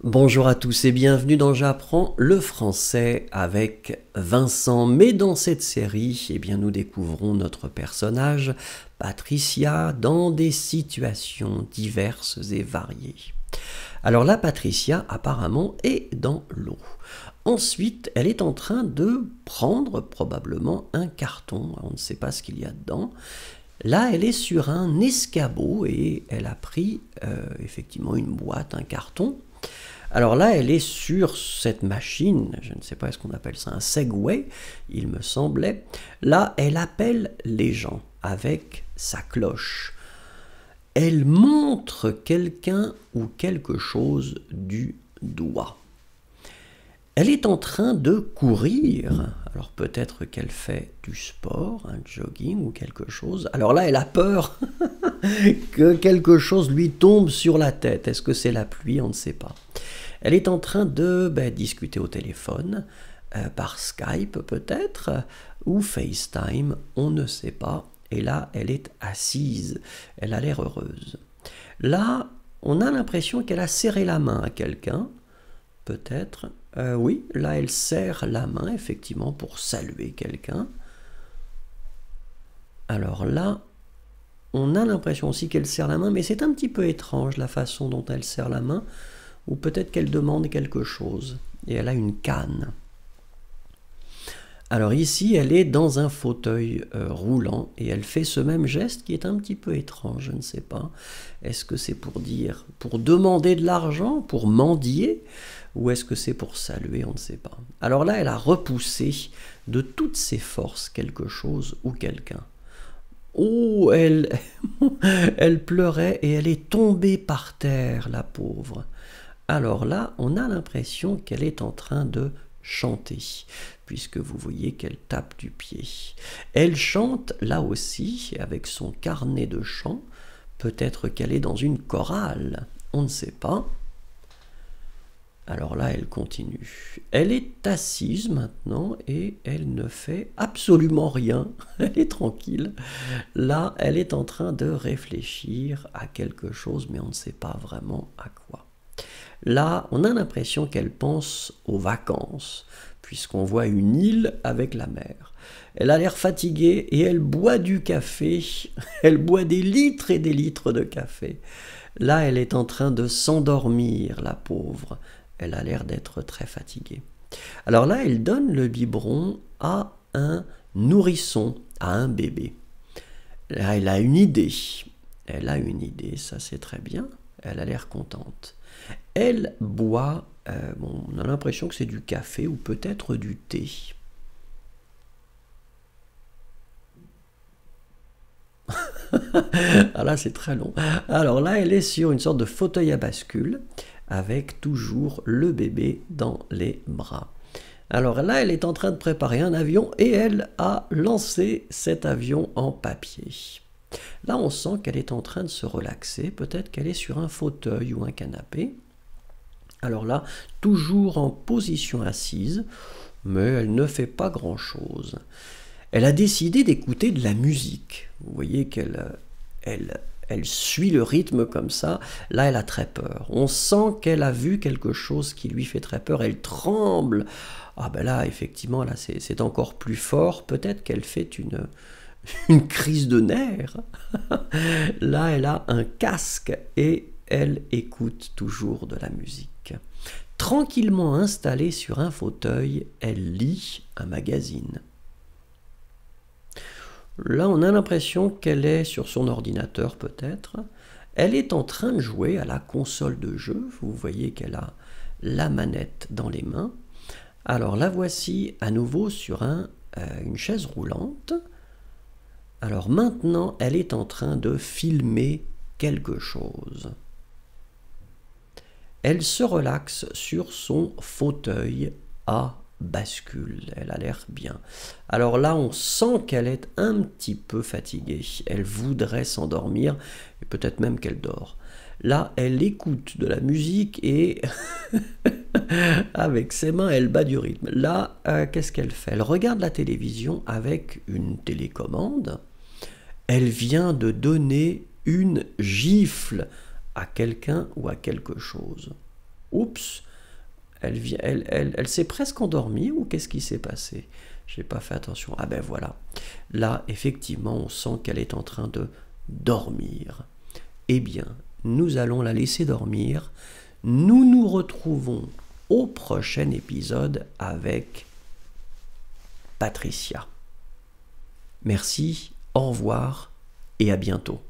Bonjour à tous et bienvenue dans J'apprends le français avec Vincent. Mais dans cette série, nous découvrons notre personnage, Patricia, dans des situations diverses et variées. Alors là, Patricia, apparemment, est dans l'eau. Ensuite, elle est en train de prendre probablement un carton. On ne sait pas ce qu'il y a dedans. Là, elle est sur un escabeau et elle a pris effectivement une boîte, un carton. Alors là, elle est sur cette machine, je ne sais pas ce qu'on appelle ça, un Segway, il me semblait. Là, elle appelle les gens avec sa cloche. Elle montre quelqu'un ou quelque chose du doigt. Elle est en train de courir. Alors peut-être qu'elle fait du sport, un jogging ou quelque chose. Alors là, elle a peur que quelque chose lui tombe sur la tête. Est-ce que c'est la pluie? On ne sait pas. Elle est en train de discuter au téléphone, par Skype peut-être, ou FaceTime, on ne sait pas. Et là, elle est assise, elle a l'air heureuse. Là, on a l'impression qu'elle a serré la main à quelqu'un, peut-être. Oui, là, elle serre la main, effectivement, pour saluer quelqu'un. Alors là, on a l'impression aussi qu'elle serre la main, mais c'est un petit peu étrange la façon dont elle serre la main. Ou peut-être qu'elle demande quelque chose, et elle a une canne. Alors ici, elle est dans un fauteuil roulant, et elle fait ce même geste qui est un petit peu étrange, je ne sais pas. Est-ce que c'est pour demander de l'argent, pour mendier, ou est-ce que c'est pour saluer, on ne sait pas. Alors là, elle a repoussé de toutes ses forces quelque chose ou quelqu'un. Oh, elle pleurait et elle est tombée par terre, la pauvre. Alors là, on a l'impression qu'elle est en train de chanter, puisque vous voyez qu'elle tape du pied. Elle chante là aussi, avec son carnet de chant. Peut-être qu'elle est dans une chorale, on ne sait pas. Alors là, elle continue. Elle est assise maintenant et elle ne fait absolument rien. Elle est tranquille. Là, elle est en train de réfléchir à quelque chose, mais on ne sait pas vraiment à quoi. Là, on a l'impression qu'elle pense aux vacances, puisqu'on voit une île avec la mer. Elle a l'air fatiguée et elle boit du café. Elle boit des litres et des litres de café. Là, elle est en train de s'endormir, la pauvre. Elle a l'air d'être très fatiguée. Alors là, elle donne le biberon à un nourrisson, à un bébé. Là, elle a une idée. Elle a une idée, ça c'est très bien. Elle a l'air contente. Elle boit, on a l'impression que c'est du café ou peut-être du thé. Ah là, c'est très long. Alors là, elle est sur une sorte de fauteuil à bascule avec toujours le bébé dans les bras. Alors là, elle est en train de préparer un avion et elle a lancé cet avion en papier. Là, on sent qu'elle est en train de se relaxer. Peut-être qu'elle est sur un fauteuil ou un canapé. Alors là, toujours en position assise, mais elle ne fait pas grand-chose. Elle a décidé d'écouter de la musique. Vous voyez qu'elle suit le rythme comme ça. Là, elle a très peur. On sent qu'elle a vu quelque chose qui lui fait très peur. Elle tremble. Ah ben là, effectivement, là, c'est encore plus fort. Peut-être qu'elle fait une crise de nerfs. Là, elle a un casque et elle écoute toujours de la musique. Tranquillement installée sur un fauteuil, elle lit un magazine. Là, on a l'impression qu'elle est sur son ordinateur peut-être. Elle est en train de jouer à la console de jeu. Vous voyez qu'elle a la manette dans les mains. Alors la voici à nouveau sur une chaise roulante. Alors maintenant, elle est en train de filmer quelque chose. Elle se relaxe sur son fauteuil à bascule. Elle a l'air bien. Alors là, on sent qu'elle est un petit peu fatiguée. Elle voudrait s'endormir, et peut-être même qu'elle dort. Là, elle écoute de la musique et avec ses mains, elle bat du rythme. Là, qu'est-ce qu'elle fait? Elle regarde la télévision avec une télécommande. Elle vient de donner une gifle à quelqu'un ou à quelque chose. Oups, elle s'est presque endormie ou qu'est-ce qui s'est passé? J'ai pas fait attention. Ah ben voilà. Là, effectivement, on sent qu'elle est en train de dormir. Eh bien, nous allons la laisser dormir. Nous nous retrouvons au prochain épisode avec Patricia. Merci, au revoir et à bientôt.